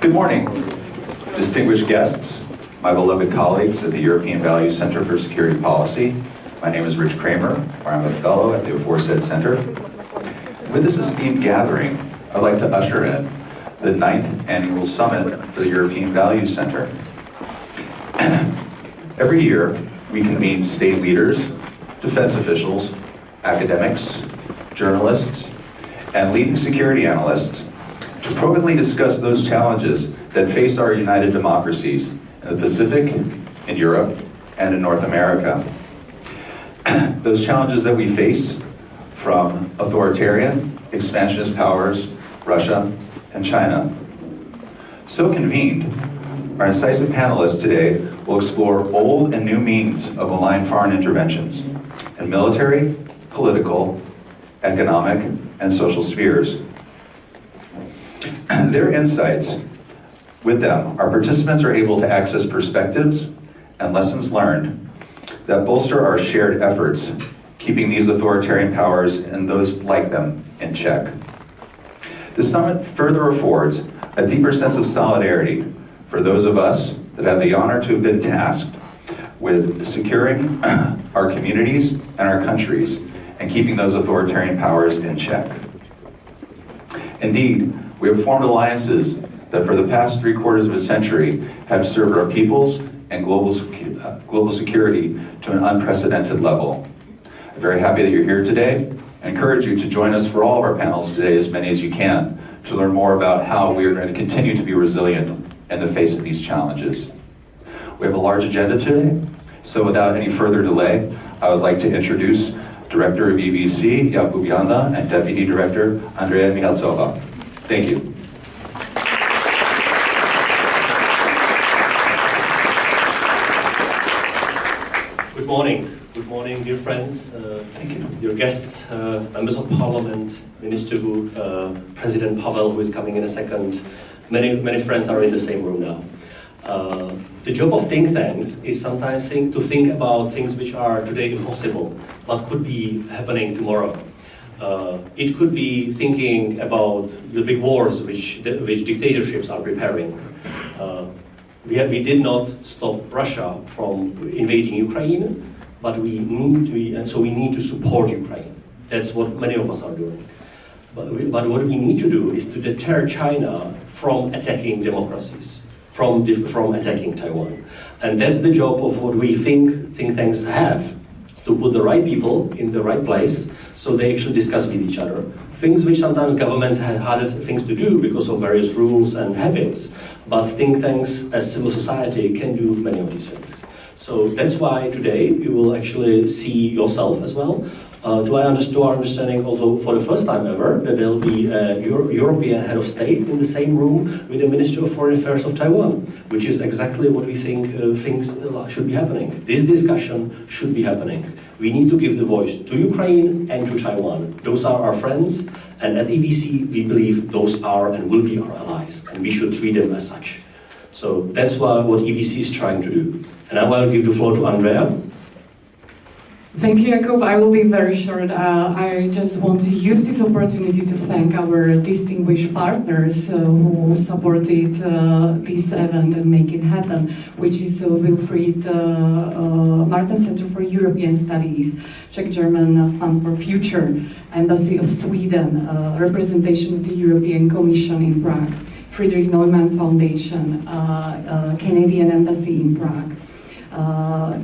Good morning, distinguished guests, my beloved colleagues at the European Value Center for Security Policy. My name is Rich Kramer, where I'm a fellow at the aforesaid center. With this esteemed gathering, I'd like to usher in the 9th Annual Summit for the European Value Center. Every year, we convene state leaders, defense officials, academics, journalists, and leading security analysts to probingly discuss those challenges that face our united democracies in the Pacific, in Europe, and in North America. Those challenges that we face from authoritarian, expansionist powers, Russia, and China. So convened, our incisive panelists today will explore old and new means of aligned foreign interventions in military, political, economic, and social spheres. Their insights, with them, our participants are able to access perspectives and lessons learned that bolster our shared efforts, keeping these authoritarian powers and those like them in check. The summit further affords a deeper sense of solidarity for those of us that have the honor to have been tasked with securing our communities and our countries and keeping those authoritarian powers in check. Indeed, we have formed alliances that for the past 3/4 of a century have served our peoples and global security to an unprecedented level. I'm very happy that you're here today. I encourage you to join us for all of our panels today, as many as you can, to learn more about how we are going to continue to be resilient in the face of these challenges. We have a large agenda today, so without any further delay, I would like to introduce Director of EVC, Jakub Janda, and Deputy Director, Andrea Michalcova. Thank you. Good morning. Good morning, dear friends, Thank you. dear guests, members of parliament, Minister Wu, President Pavel, who is coming in a second. Many friends are in the same room now. The job of think tanks is sometimes to think about things which are today impossible, but could be happening tomorrow. It could be thinking about the big wars which dictatorships are preparing. We did not stop Russia from invading Ukraine, but we need to support Ukraine. That's what many of us are doing. But what we need to do is to deter China from attacking democracies, from attacking Taiwan. And that's the job of what we think tanks have, to put the right people in the right place so they actually discuss with each other. Things which sometimes governments had harder things to do because of various rules and habits, but think tanks as civil society can do many of these things. So that's why today you will actually see yourself as well. To our understanding, also for the first time ever, that there will be a European head of state in the same room with the Minister of Foreign Affairs of Taiwan, which is exactly what we think things should be happening. This discussion should be happening. We need to give the voice to Ukraine and to Taiwan. Those are our friends, and at EVC we believe those are and will be our allies, and we should treat them as such. So that's what EVC is trying to do. And I will give the floor to Andrea. Thank you, Jakub. I will be very short. I just want to use this opportunity to thank our distinguished partners who supported this event and make it happen, which is Wilfried Martin Center for European Studies, Czech-German Fund for Future, Embassy of Sweden, representation of the European Commission in Prague, Friedrich Neumann Foundation, Canadian Embassy in Prague,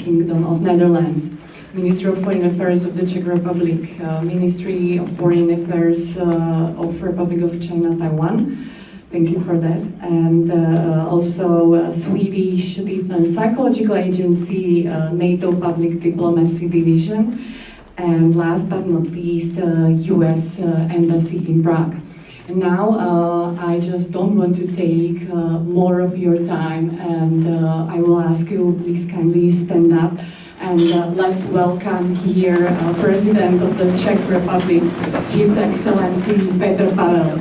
Kingdom of Netherlands, Ministry of Foreign Affairs of the Czech Republic, Ministry of Foreign Affairs of Republic of China, Taiwan. Thank you for that. And also Swedish Defense Psychological Agency, NATO Public Diplomacy Division, and last but not least, US Embassy in Prague. And now I just don't want to take more of your time, and I will ask you, please kindly stand up. And let's welcome here President of the Czech Republic, His Excellency Petr Pavel.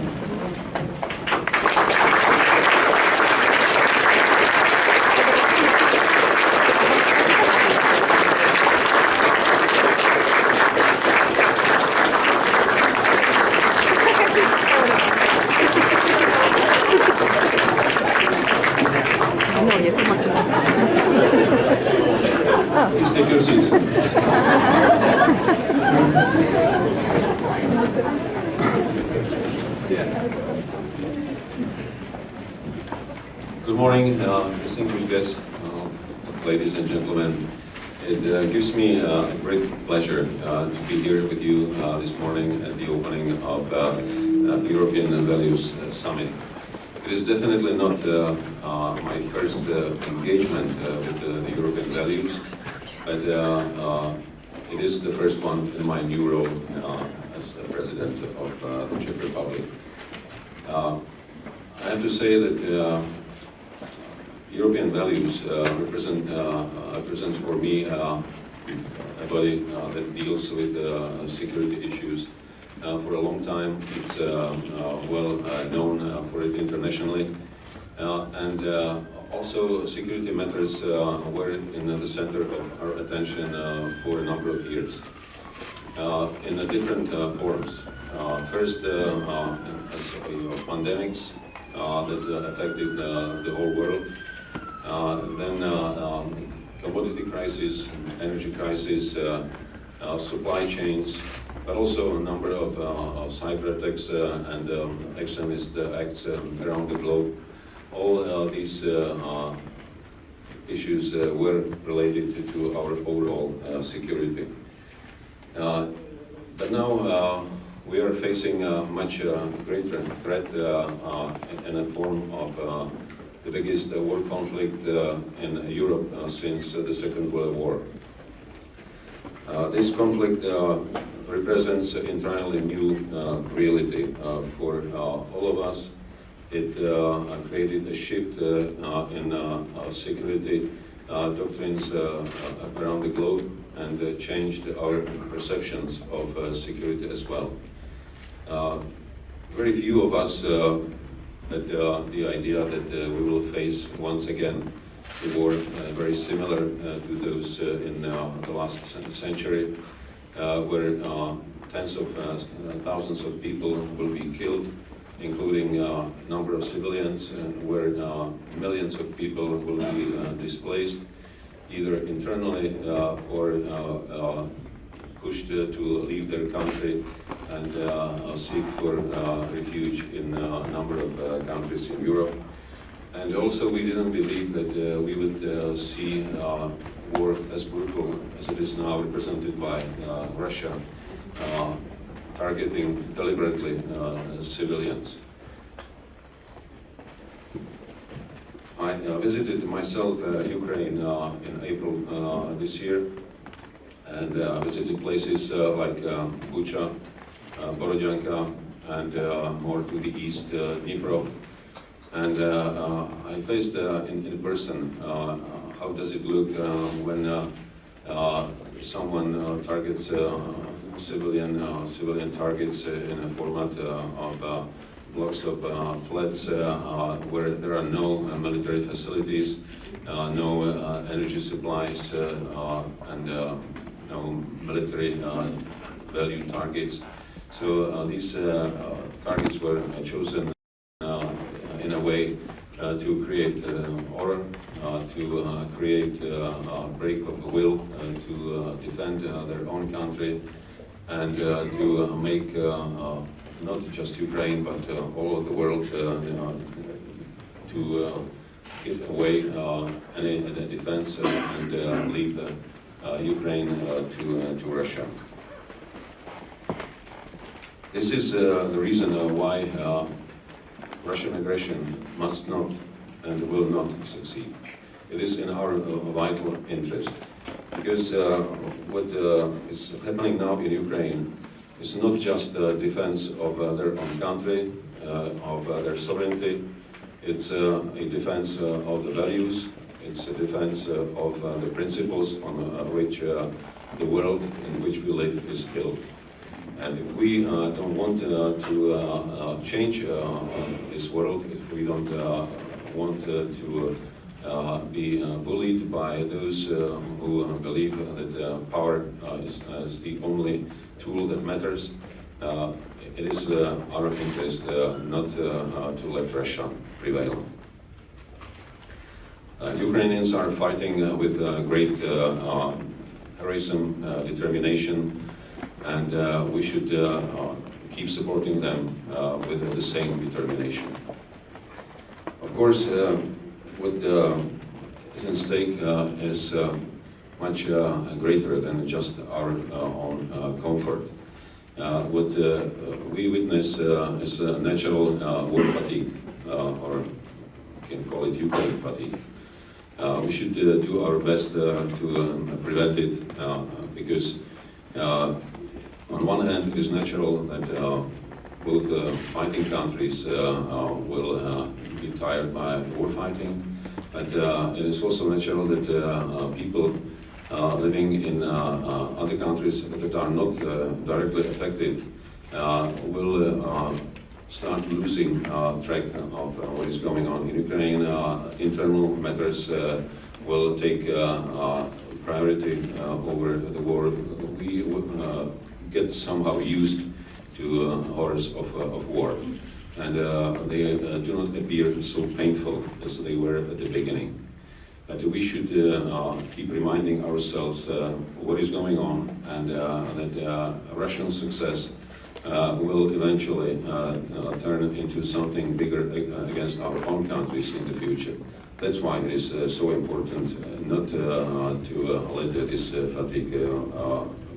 Good morning, distinguished guests, ladies and gentlemen. It gives me great pleasure to be here with you this morning at the opening of the European Values Summit. It is definitely not my first engagement with the European values, but it is the first one in my new role as the President of the Czech Republic. I have to say that European values represents for me a body that deals with security issues. For a long time, it's well known for it internationally, and also security matters were in the center of our attention for a number of years in different forms. First, as pandemics that affected the whole world. Then commodity crisis, energy crisis, supply chains, but also a number of cyber attacks and extremist acts around the globe. All these issues were related to our overall security. But now we are facing a much greater threat in the form of the biggest war conflict in Europe since the Second World War. This conflict represents an entirely new reality for all of us. It created a shift in security doctrines around the globe and changed our perceptions of security as well. Very few of us had the idea that we will face once again a war very similar to those in the last century, where tens of thousands of people will be killed, including a number of civilians, where millions of people will be displaced, either internally or pushed to leave their country and seek for refuge in a number of countries in Europe. And also we didn't believe that we would see war as brutal as it is now represented by Russia, targeting deliberately civilians. I visited myself Ukraine in April this year, and visited places like Bucha, Borodyanka, and more to the east, Dnipro. And I faced in person how does it look when someone targets civilian targets in a format of blocks of flats where there are no military facilities, no energy supplies, and no military value targets. So these targets were chosen in a way to create order, to create a break of will, to defend their own country, and to make not just Ukraine but all of the world to give away any defense and leave Ukraine to Russia. This is the reason why Russian aggression must not and will not succeed. It is in our vital interest, because what is happening now in Ukraine is not just the defense of their own country, of their sovereignty. It's a defense of the values. It's a defense of the principles on which the world in which we live is built. And if we don't want to change this world, if we don't want to be bullied by those who believe that power is the only tool that matters, it is our interest not to let Russia prevail. Ukrainians are fighting with great heroism, determination, and we should keep supporting them with the same determination. Of course, what is at stake is much greater than just our own comfort. What we witness is natural war fatigue, or you can call it Ukraine fatigue. We should do our best to prevent it, because on one hand it is natural that both fighting countries will be tired by war fighting, but it is also natural that people living in other countries that are not directly affected will start losing track of what is going on in Ukraine. Internal matters will take priority over the war. We get somehow used to horrors of war, and they do not appear so painful as they were at the beginning. But we should keep reminding ourselves what is going on, and that Russian success will eventually turn into something bigger against our own countries in the future. That's why it is so important not to let this fatigue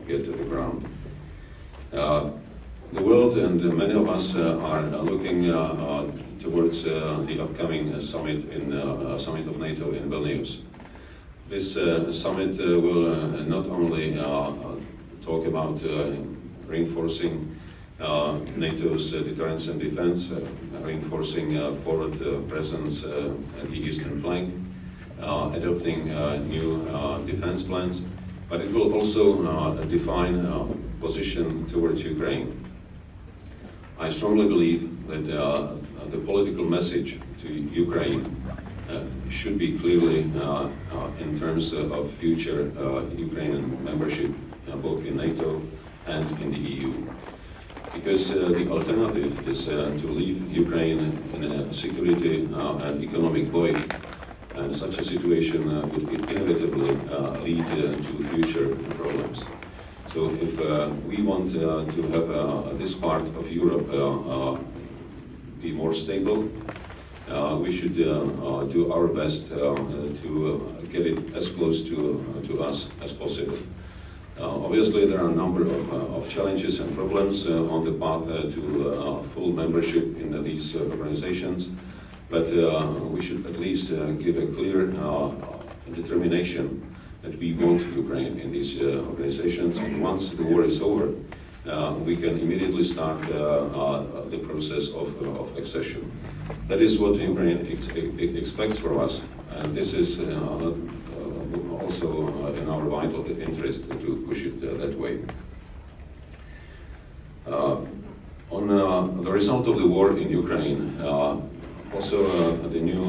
get to the ground. The world and many of us are looking towards the upcoming summit of NATO in Vilnius. This summit will not only talk about reinforcing NATO's deterrence and defense, reinforcing forward presence at the eastern flank, adopting new defense plans, but it will also define position towards Ukraine. I strongly believe that the political message to Ukraine should be clearly in terms of future Ukrainian membership both in NATO and in the EU. Because the alternative is to leave Ukraine in a security and economic void, and such a situation would inevitably lead to future problems. So if we want to have this part of Europe be more stable, we should do our best to get it as close to us as possible. Obviously, there are a number of challenges and problems on the path to full membership in these organizations, but we should at least give a clear determination that we want Ukraine in these organizations, and once the war is over, we can immediately start the process of accession. That is what Ukraine expects from us, and this is also in our vital interest to push it that way. On the result of the war in Ukraine, also the new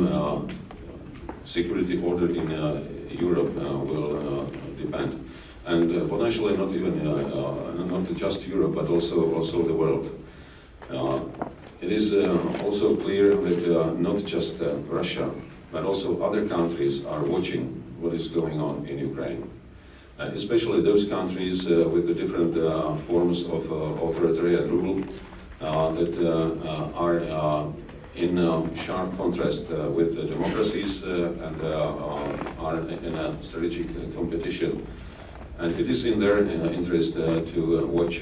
security order in Europe will depend, and potentially not even not just Europe, but also the world. It is also clear that not just Russia, but also other countries are watching what is going on in Ukraine, especially those countries with the different forms of authoritarian rule that are in sharp contrast with democracies and are in a strategic competition. And it is in their interest to watch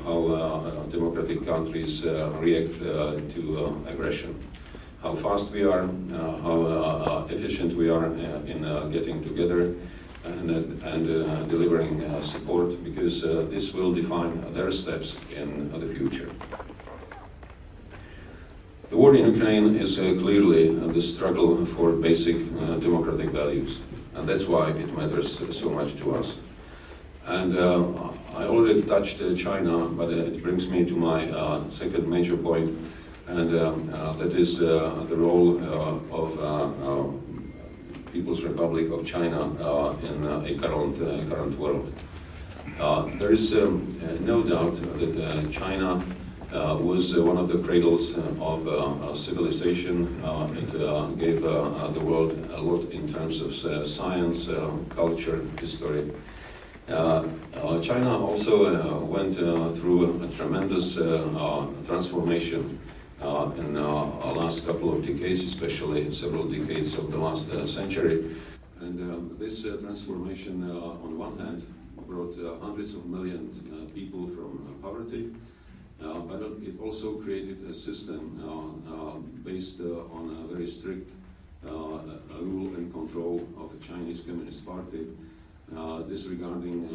how democratic countries react to aggression, how fast we are, how efficient we are in getting together and delivering support, because this will define their steps in the future. The war in Ukraine is clearly the struggle for basic democratic values, and that's why it matters so much to us. And I already touched China, but it brings me to my second major point, and that is the role of People's Republic of China in a current world. There is no doubt that China was one of the cradles of civilization. It gave the world a lot in terms of science, culture, history. China also went through a tremendous transformation in the last couple of decades, especially several decades of the last century. And this transformation, on one hand, brought hundreds of millions of people from poverty, but it also created a system based on a very strict rule and control of the Chinese Communist Party, disregarding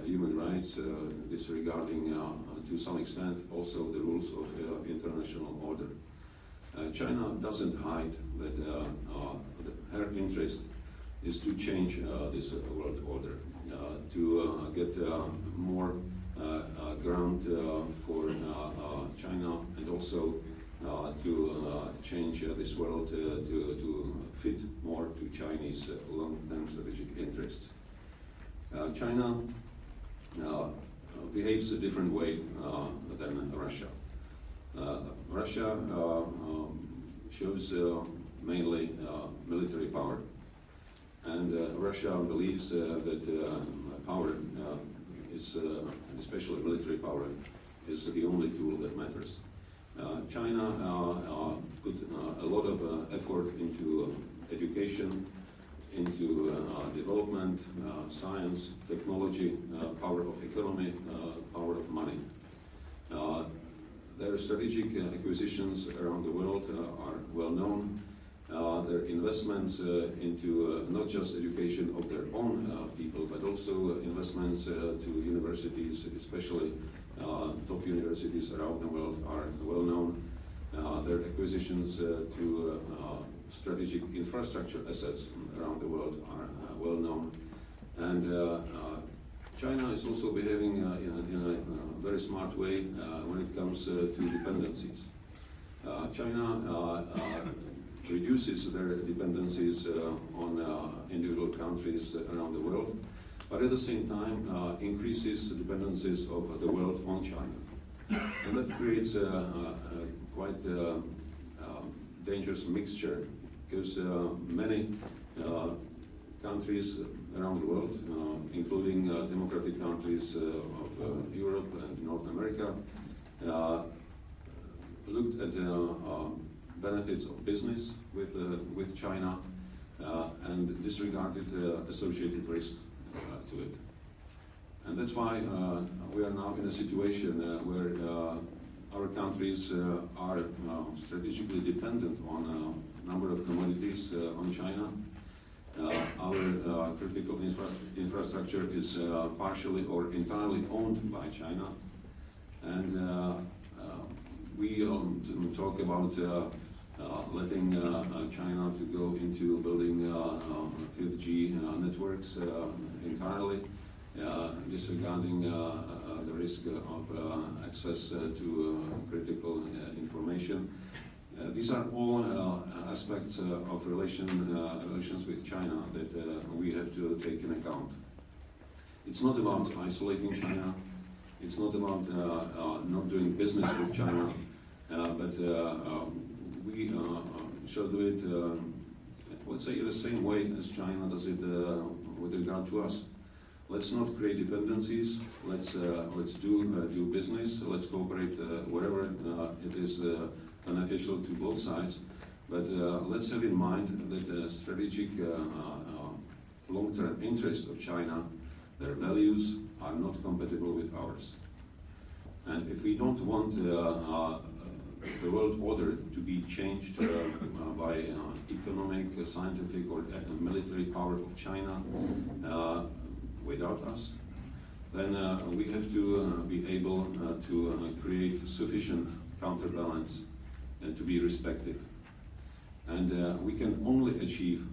human rights, disregarding to some extent also the rules of international order. China doesn't hide that her interest is to change this world order, to get more ground for China, and also to change this world to fit more to Chinese long-term strategic interests. China behaves a different way than Russia. Russia shows mainly military power, and Russia believes that power is, especially military power, is the only tool that matters. China put a lot of effort into education, into development, science, technology, power of economy, power of money. Their strategic acquisitions around the world are well known. Their investments into not just education of their own people, but also investments to universities, especially top universities around the world, are well known. Their acquisitions to strategic infrastructure assets around the world are well known. And China is also behaving in a very smart way when it comes to dependencies. China reduces their dependencies on individual countries around the world, but at the same time increases the dependencies of the world on China. And that creates a quite dangerous mixture, because many countries around the world, including democratic countries of Europe and North America, looked at benefits of business with China and disregarded associated risks to it. And that's why we are now in a situation where our countries are strategically dependent on a number of commodities on China. Our critical infrastructure is partially or entirely owned by China. And we talk about letting China to go into building 5G networks entirely, disregarding the risk of access to critical information. These are all aspects of relations with China that we have to take into account. It's not about isolating China. It's not about not doing business with China, but we shall do it, let's say, the same way as China does it with regard to us. Let's not create dependencies. Let's do business. Let's cooperate wherever it is beneficial to both sides. But let's have in mind that the strategic long-term interests of China, their values, are not compatible with ours. And if we don't want the world order to be changed by economic, scientific, or military power of China without us, then we have to be able to create sufficient counterbalance and to be respected. And we can only achieve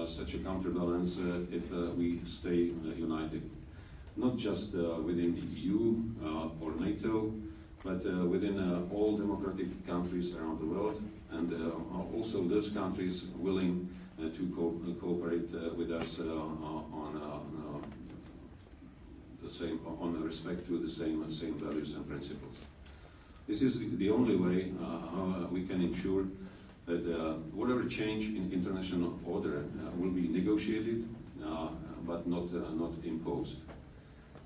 such a counterbalance if we stay united. Not just within the EU or NATO, but within all democratic countries around the world, and also those countries willing to cooperate with us on respect to the same values and principles. This is the only way how we can ensure that whatever change in international order will be negotiated, but not imposed.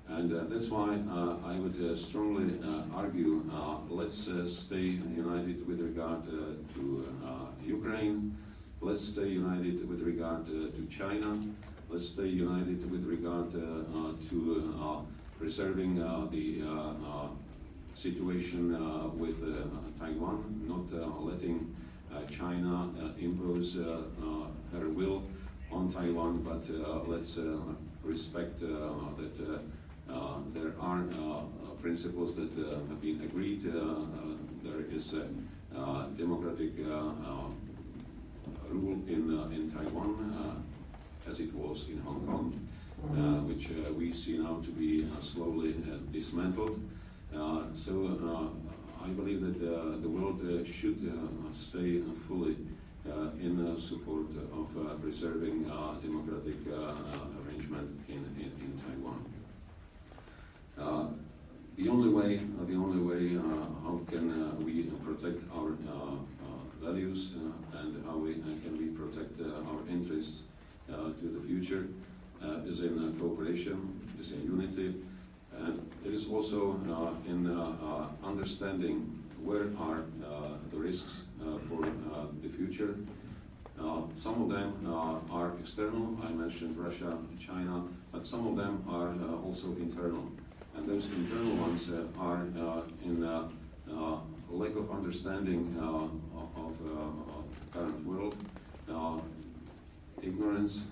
And that's why I would strongly argue, let's stay united with regard to Ukraine, let's stay united with regard to China, let's stay united with regard to preserving the situation with Taiwan, not letting China impose her will on Taiwan, but let's respect that there are principles that have been agreed. There is democratic rule in Taiwan, as it was in Hong Kong, which we see now to be slowly dismantled. So I believe that the world should stay fully in support of preserving democratic arrangement in Taiwan. The only way how can we protect our values and how can we protect our interests to the future is in cooperation, is in unity, and it is also in understanding where are the risks for the future. Some of them are external. I mentioned Russia, China, but some of them are also internal. And those internal ones are in lack of understanding of current world, ignorance,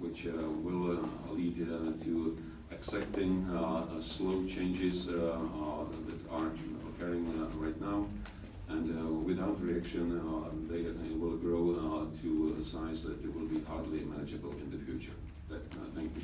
which will lead to accepting slow changes that are occurring right now, and without reaction they will grow to a size that it will be hardly manageable in the future. Thank you.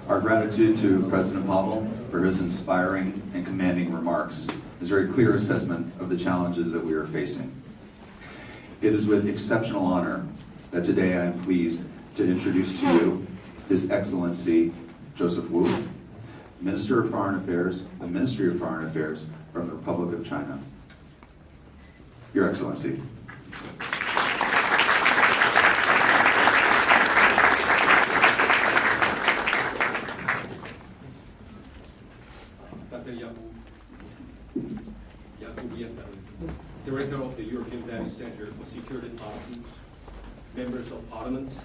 Our gratitude to President Pavel for his inspiring and commanding remarks, his very clear assessment of the challenges that we are facing. It is with exceptional honor that today I am pleased to introduce to you His Excellency Joseph Wu, Minister of Foreign Affairs, the Ministry of Foreign Affairs from the Republic of China. Your Excellency. Director of the European Value Center for Security Policy, members of Parliament,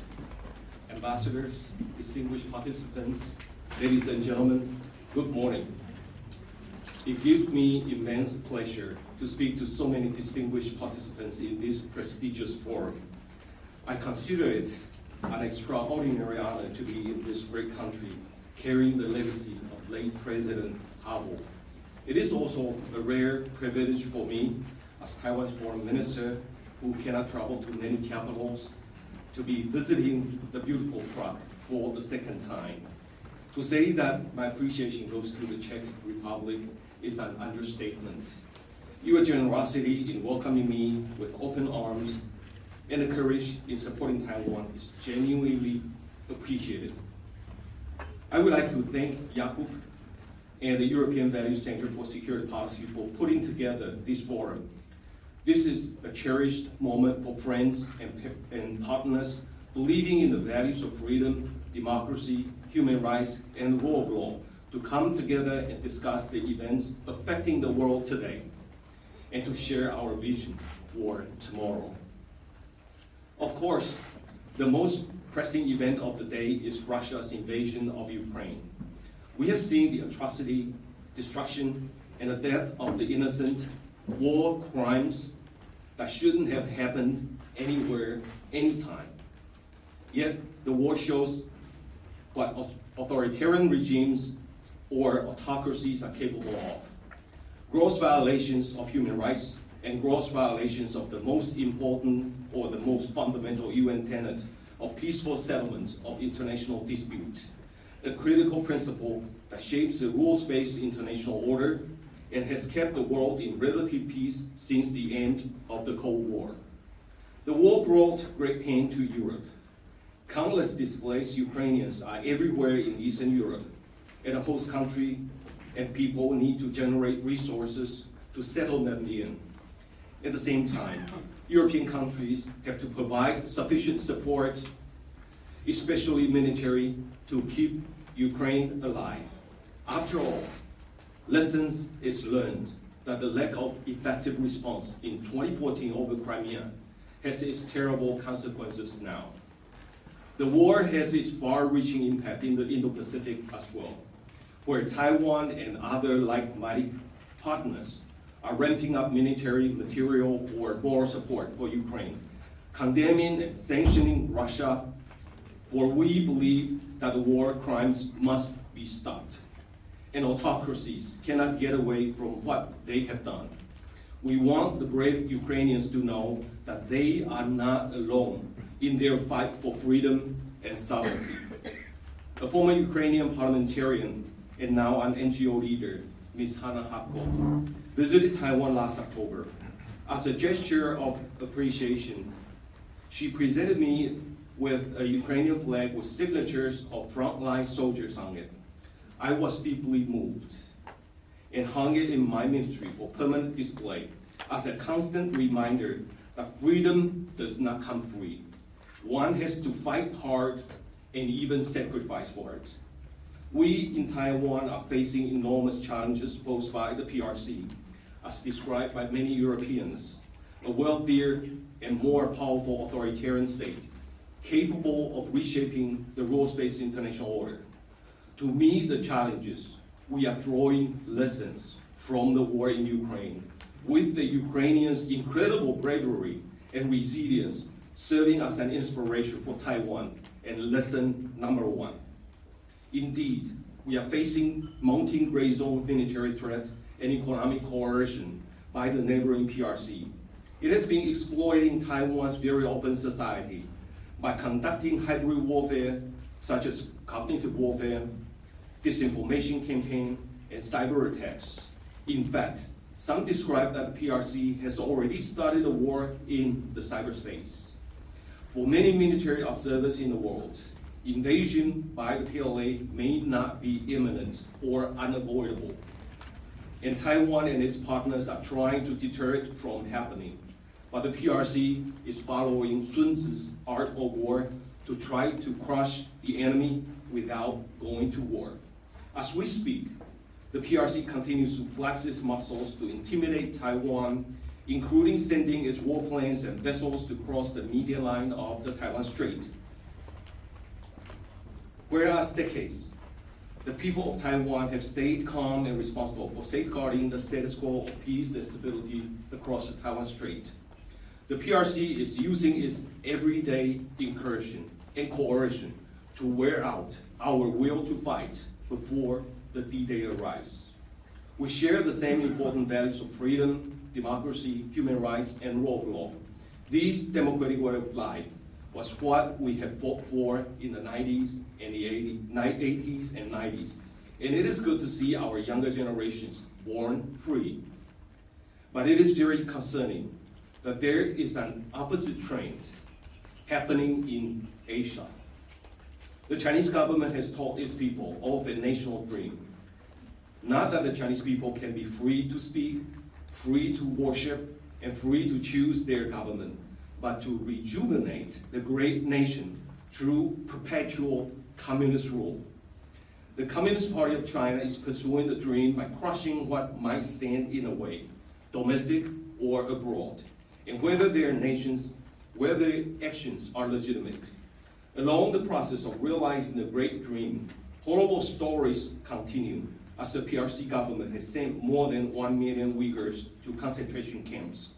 ambassadors, distinguished participants, ladies and gentlemen, good morning. It gives me immense pleasure to speak to so many distinguished participants in this prestigious forum. I consider it an extraordinary honor to be in this great country, carrying the legacy of late President Pavel. It is also a rare privilege for me, as Taiwan's foreign minister, who cannot travel to many capitals, to be visiting the beautiful Prague for the second time. To say that my appreciation goes to the Czech Republic is an understatement. Your generosity in welcoming me with open arms and the courage in supporting Taiwan is genuinely appreciated. I would like to thank Jakub and the European Value Center for Security Policy for putting together this forum. This is a cherished moment for friends and partners believing in the values of freedom, democracy, human rights, and the rule of law to come together and discuss the events affecting the world today and to share our vision for tomorrow. Of course, the most pressing event of the day is Russia's invasion of Ukraine. We have seen the atrocity, destruction, and the death of the innocent, war crimes that shouldn't have happened anywhere, anytime. Yet the war shows what authoritarian regimes or autocracies are capable of. Gross violations of human rights and gross violations of the most important or the most fundamental UN tenet of peaceful settlement of international dispute, a critical principle that shapes the rules-based international order and has kept the world in relative peace since the end of the Cold War. The war brought great pain to Europe. Countless displaced Ukrainians are everywhere in Eastern Europe, and the host country and people need to generate resources to settle them in. At the same time, European countries have to provide sufficient support, especially military, to keep Ukraine alive. After all, lessons is learned that the lack of effective response in 2014 over Crimea has its terrible consequences now. The war has its far-reaching impact in the Indo-Pacific as well, where Taiwan and other like-minded partners are ramping up military, material, or moral support for Ukraine, condemning and sanctioning Russia, for we believe that the war crimes must be stopped, and autocracies cannot get away from what they have done. We want the brave Ukrainians to know that they are not alone in their fight for freedom and sovereignty. A former Ukrainian parliamentarian and now an NGO leader, Ms. Hanna Hapko, visited Taiwan last October. As a gesture of appreciation, she presented me with a Ukrainian flag with signatures of frontline soldiers on it. I was deeply moved and hung it in my ministry for permanent display as a constant reminder that freedom does not come free. One has to fight hard and even sacrifice for it. We in Taiwan are facing enormous challenges posed by the PRC, as described by many Europeans, a wealthier and more powerful authoritarian state, capable of reshaping the rules-based international order. To meet the challenges, we are drawing lessons from the war in Ukraine, with the Ukrainians' incredible bravery and resilience serving as an inspiration for Taiwan and lesson number one. Indeed, we are facing mounting gray zone military threat and economic coercion by the neighboring PRC. It has been exploiting Taiwan's very open society by conducting hybrid warfare such as cognitive warfare, disinformation campaign, and cyber attacks. In fact, some describe that the PRC has already started a war in the cyberspace. For many military observers in the world, invasion by the PLA may not be imminent or unavoidable, and Taiwan and its partners are trying to deter it from happening. But the PRC is following Sun Tzu's art of war to try to crush the enemy without going to war. As we speak, the PRC continues to flex its muscles to intimidate Taiwan, including sending its warplanes and vessels to cross the median line of the Taiwan Strait. Whereas decades, the people of Taiwan have stayed calm and responsible for safeguarding the status quo of peace and stability across the Taiwan Strait. The PRC is using its everyday incursion and coercion to wear out our will to fight before the D-Day arrives. We share the same important values of freedom, democracy, human rights, and rule of law. This democratic way of life was what we have fought for in the 90s and the 80s and 90s. And it is good to see our younger generations born free. But it is very concerning that there is an opposite trend happening in Asia. The Chinese government has taught its people of a national dream. Not that the Chinese people can be free to speak, free to worship, and free to choose their government, but to rejuvenate the great nation through perpetual communist rule. The Communist Party of China is pursuing the dream by crushing what might stand in the way, domestic or abroad, and whether their actions are legitimate. Along the process of realizing the great dream, horrible stories continue as the PRC government has sent more than 1 million Uyghurs to concentration camps.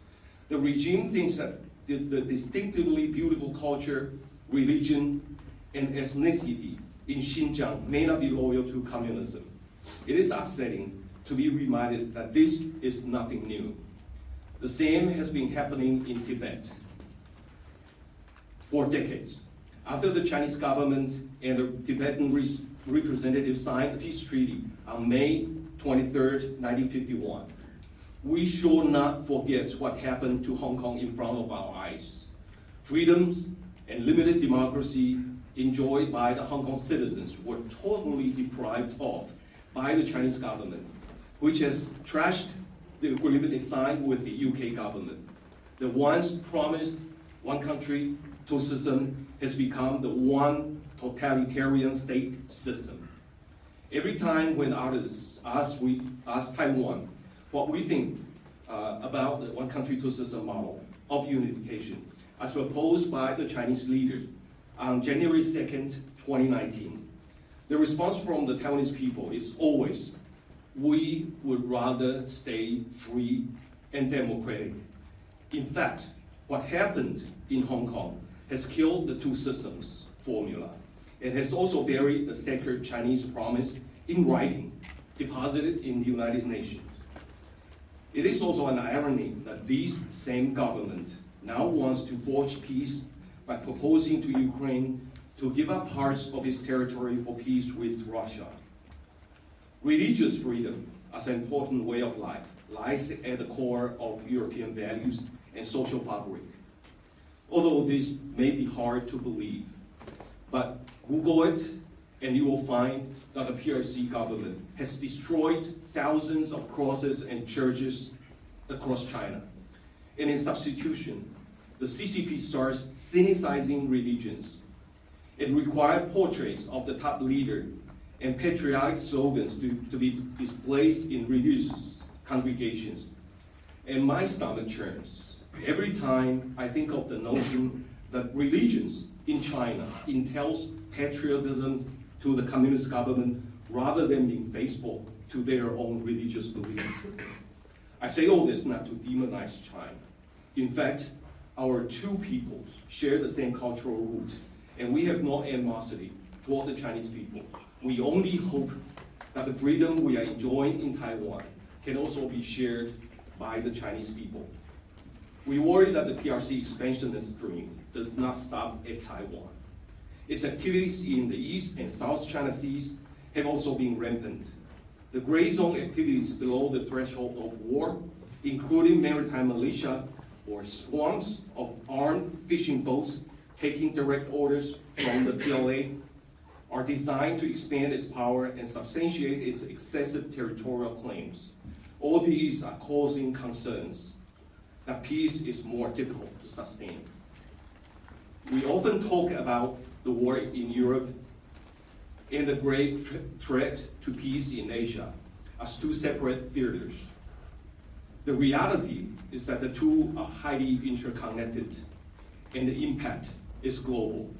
The regime thinks that the distinctively beautiful culture, religion, and ethnicity in Xinjiang may not be loyal to communism. It is upsetting to be reminded that this is nothing new. The same has been happening in Tibet for decades. After the Chinese government and the Tibetan representatives signed the peace treaty on May 23rd, 1951. We should not forget what happened to Hong Kong in front of our eyes. Freedoms and limited democracy enjoyed by the Hong Kong citizens were totally deprived of by the Chinese government, which has trashed the agreement it signed with the UK government. The once promised one country, two system has become the one totalitarian state system. Every time when others ask Taiwan what we think about the one country, two system model of unification, as proposed by the Chinese leaders on January 2nd, 2019, the response from the Taiwanese people is always, we would rather stay free and democratic. In fact, what happened in Hong Kong has killed the two systems formula. It has also buried the sacred Chinese promise in writing, deposited in the United Nations. It is also an irony that this same government now wants to forge peace by proposing to Ukraine to give up parts of its territory for peace with Russia. Religious freedom, as an important way of life, lies at the core of European values and social fabric. Although this may be hard to believe, but Google it and you will find that the PRC government has destroyed thousands of crosses and churches across China. And in substitution, the CCP starts cynicizing religions. It required portraits of the top leader and patriotic slogans to be displayed in religious congregations. And my stomach churns every time I think of the notion that religions in China entails patriotism to the communist government rather than being faithful to their own religious beliefs. I say all this not to demonize China. In fact, our two peoples share the same cultural root, and we have no animosity toward the Chinese people. We only hope that the freedom we are enjoying in Taiwan can also be shared by the Chinese people. We worry that the PRC expansionist dream does not stop at Taiwan. Its activities in the East and South China Seas have also been rampant. The gray zone activities below the threshold of war, including maritime militia or swarms of armed fishing boats taking direct orders from the PLA, are designed to expand its power and substantiate its excessive territorial claims. All these are causing concerns that peace is more difficult to sustain. We often talk about the war in Europe and the great threat to peace in Asia as two separate theaters. The reality is that the two are highly interconnected and the impact is global.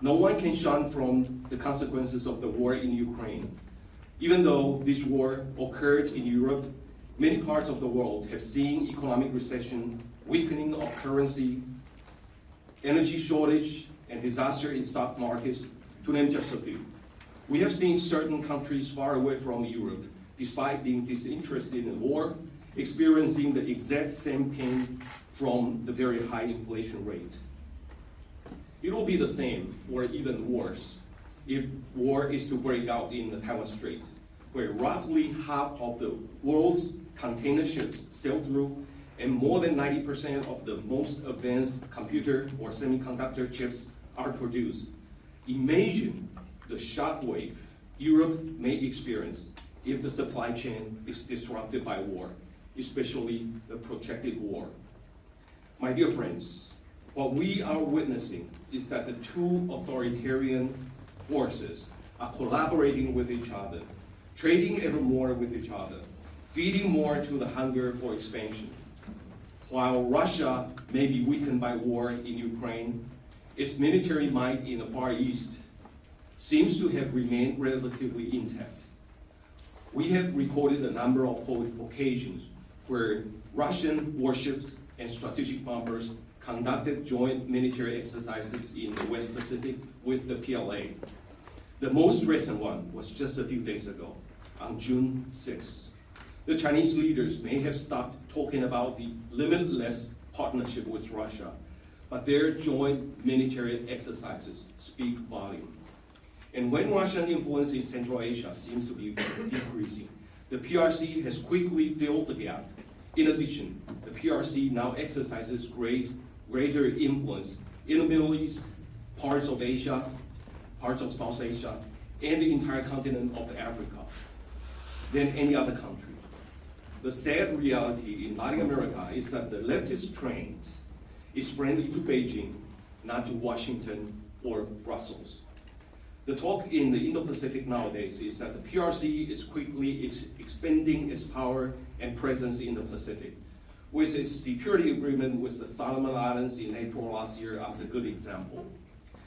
No one can shun from the consequences of the war in Ukraine. Even though this war occurred in Europe, many parts of the world have seen economic recession, weakening of currency, energy shortage, and disaster in stock markets, to name just a few. We have seen certain countries far away from Europe, despite being disinterested in war, experiencing the exact same pain from the very high inflation rate. It will be the same, or even worse, if war is to break out in the Taiwan Strait, where roughly half of the world's container ships sail through, and more than 90% of the most advanced computer or semiconductor chips are produced. Imagine the shockwave Europe may experience if the supply chain is disrupted by war, especially the protracted war. My dear friends, what we are witnessing is that the two authoritarian forces are collaborating with each other, trading ever more with each other, feeding more to the hunger for expansion. While Russia may be weakened by war in Ukraine, its military might in the Far East seems to have remained relatively intact. We have recorded a number of occasions where Russian warships and strategic bombers conducted joint military exercises in the West Pacific with the PLA. The most recent one was just a few days ago, on June 6th. The Chinese leaders may have stopped talking about the limitless partnership with Russia, but their joint military exercises speak volume. And when Russian influence in Central Asia seems to be decreasing, the PRC has quickly filled the gap. In addition, the PRC now exercises greater influence in the Middle East, parts of Asia, parts of South Asia, and the entire continent of Africa than any other country. The sad reality in Latin America is that the leftist trend is friendly to Beijing, not to Washington or Brussels. The talk in the Indo-Pacific nowadays is that the PRC is quickly expanding its power and presence in the Pacific, with its security agreement with the Solomon Islands in April last year as a good example.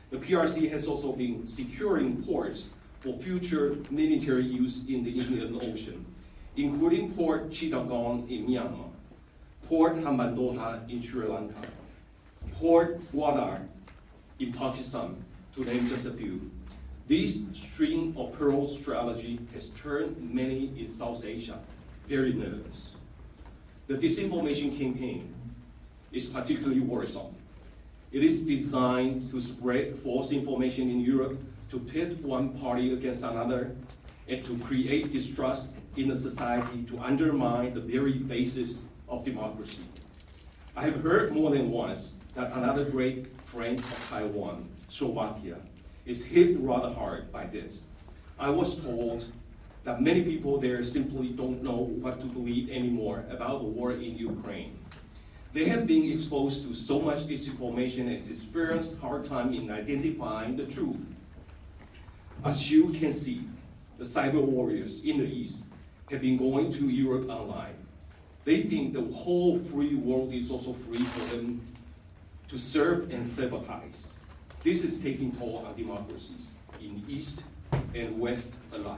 The PRC has also been securing ports for future military use in the Indian Ocean, including Port Chittagong in Myanmar, Port Hambantota in Sri Lanka, Port Gwadar in Pakistan, to name just a few. This string of pearls strategy has turned many in South Asia very nervous. The disinformation campaign is particularly worrisome. It is designed to spread false information in Europe, to pit one party against another, and to create distrust in the society, to undermine the very basis of democracy. I have heard more than once that another great friend of Taiwan, Slovakia, is hit rather hard by this. I was told that many people there simply don't know what to believe anymore about the war in Ukraine. They have been exposed to so much disinformation and experienced hard time in identifying the truth. As you can see, the cyber warriors in the East have been going to Europe online. They think the whole free world is also free for them to serve and sabotage. This is taking toll on democracies in East and West alike.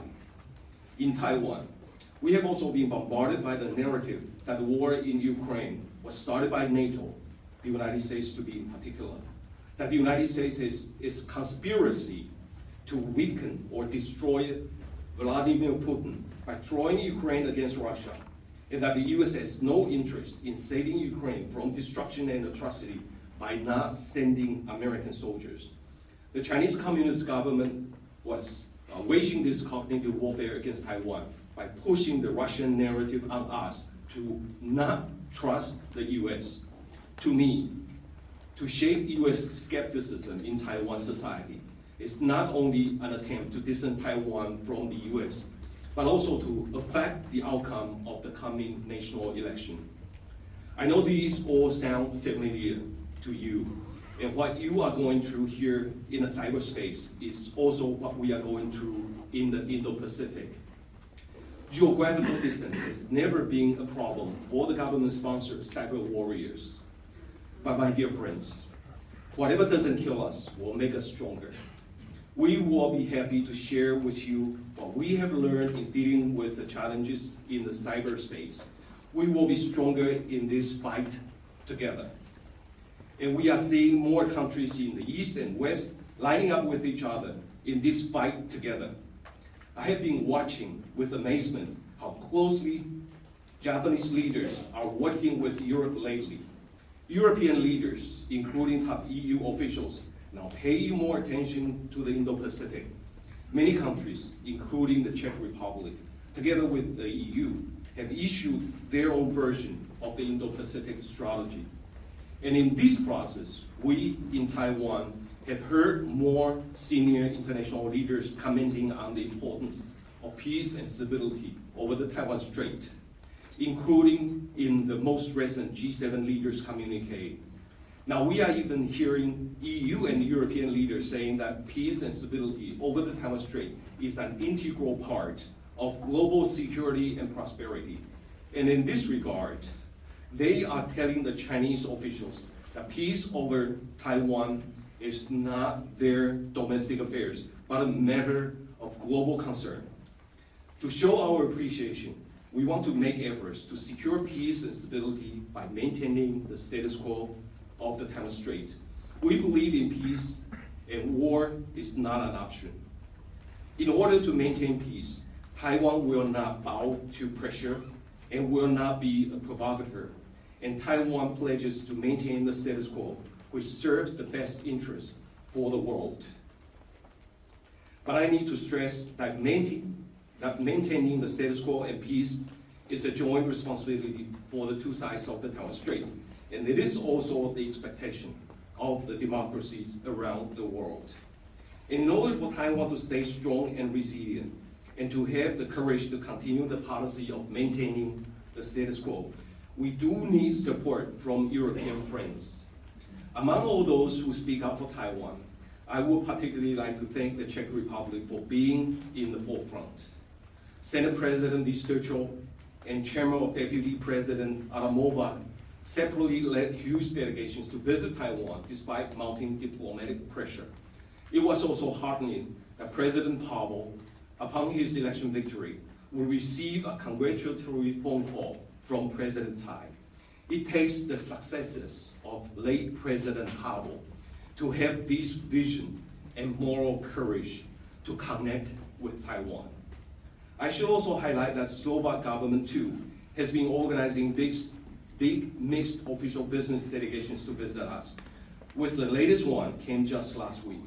In Taiwan, we have also been bombarded by the narrative that the war in Ukraine was started by NATO, the United States to be in particular, that the United States is conspiracy to weaken or destroy Vladimir Putin by throwing Ukraine against Russia, and that the US has no interest in saving Ukraine from destruction and atrocity by not sending American soldiers. The Chinese Communist government was waging this cognitive warfare against Taiwan by pushing the Russian narrative on us to not trust the US. To me, to shape US skepticism in Taiwan society is not only an attempt to distance Taiwan from the US, but also to affect the outcome of the coming national election. I know these all sound familiar to you, and what you are going through here in the cyberspace is also what we are going through in the Indo-Pacific. Geographical distance has never been a problem for the government-sponsored cyber warriors. But my dear friends, whatever doesn't kill us will make us stronger. We will be happy to share with you what we have learned in dealing with the challenges in the cyberspace. We will be stronger in this fight together. And we are seeing more countries in the East and West lining up with each other in this fight together. I have been watching with amazement how closely Japanese leaders are working with Europe lately. European leaders, including top EU officials, now pay more attention to the Indo-Pacific. Many countries, including the Czech Republic, together with the EU, have issued their own version of the Indo-Pacific strategy. And in this process, we in Taiwan have heard more senior international leaders commenting on the importance of peace and stability over the Taiwan Strait, including in the most recent G7 leaders communique. Now we are even hearing EU and European leaders saying that peace and stability over the Taiwan Strait is an integral part of global security and prosperity. And in this regard, they are telling the Chinese officials that peace over Taiwan is not their domestic affairs, but a matter of global concern. To show our appreciation, we want to make efforts to secure peace and stability by maintaining the status quo of the Taiwan Strait. We believe in peace, and war is not an option. In order to maintain peace, Taiwan will not bow to pressure and will not be a provocateur. And Taiwan pledges to maintain the status quo, which serves the best interest for the world. But I need to stress that that maintaining the status quo and peace is a joint responsibility for the two sides of the Taiwan Strait. And it is also the expectation of the democracies around the world. In order for Taiwan to stay strong and resilient, and to have the courage to continue the policy of maintaining the status quo, we do need support from European friends. Among all those who speak up for Taiwan, I would particularly like to thank the Czech Republic for being in the forefront. Senate President Vystrčil and Chairman of Deputy President Adamova separately led huge delegations to visit Taiwan despite mounting diplomatic pressure. It was also heartening that President Pavel, upon his election victory, will receive a congratulatory phone call from President Tsai. It takes the successes of late President Pavel to have this vision and moral courage to connect with Taiwan. I should also highlight that Slovak government too has been organizing big mixed official business delegations to visit us, with the latest one came just last week.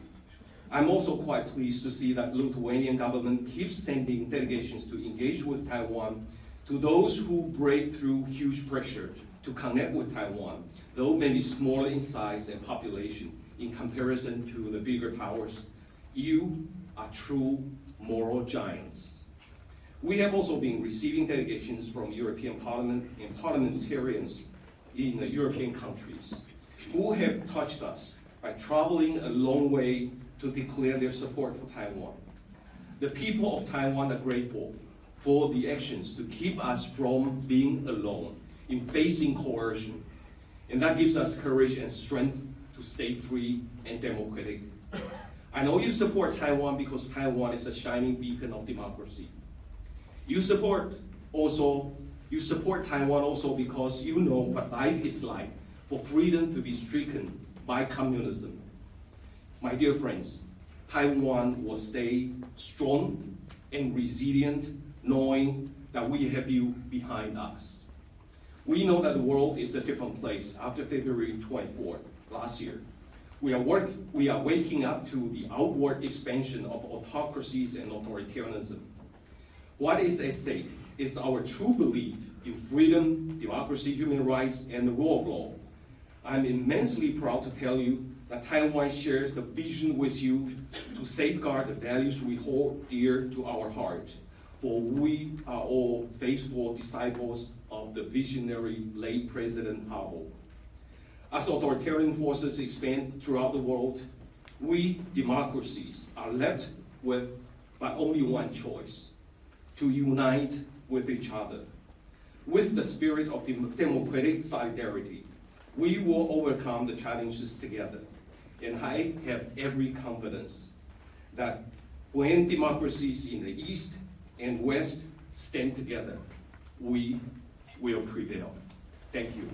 I'm also quite pleased to see that Lithuanian government keeps sending delegations to engage with Taiwan, to those who break through huge pressure to connect with Taiwan, though maybe smaller in size and population in comparison to the bigger powers. You are true moral giants. We have also been receiving delegations from European Parliament and parliamentarians in the European countries who have touched us by traveling a long way to declare their support for Taiwan. The people of Taiwan are grateful for the actions to keep us from being alone in facing coercion. And that gives us courage and strength to stay free and democratic. I know you support Taiwan because Taiwan is a shining beacon of democracy. You support Taiwan also because you know what life is like for freedom to be stricken by communism. My dear friends, Taiwan will stay strong and resilient, knowing that we have you behind us. We know that the world is a different place after February 24th last year. We are waking up to the outward expansion of autocracies and authoritarianism. What is at stake is our true belief in freedom, democracy, human rights, and the rule of law. I'm immensely proud to tell you that Taiwan shares the vision with you to safeguard the values we hold dear to our heart, for we are all faithful disciples of the visionary late President Pavel. As authoritarian forces expand throughout the world, we democracies are left with but only one choice: to unite with each other. With the spirit of democratic solidarity, we will overcome the challenges together. And I have every confidence that when democracies in the East and West stand together, we will prevail. Thank you.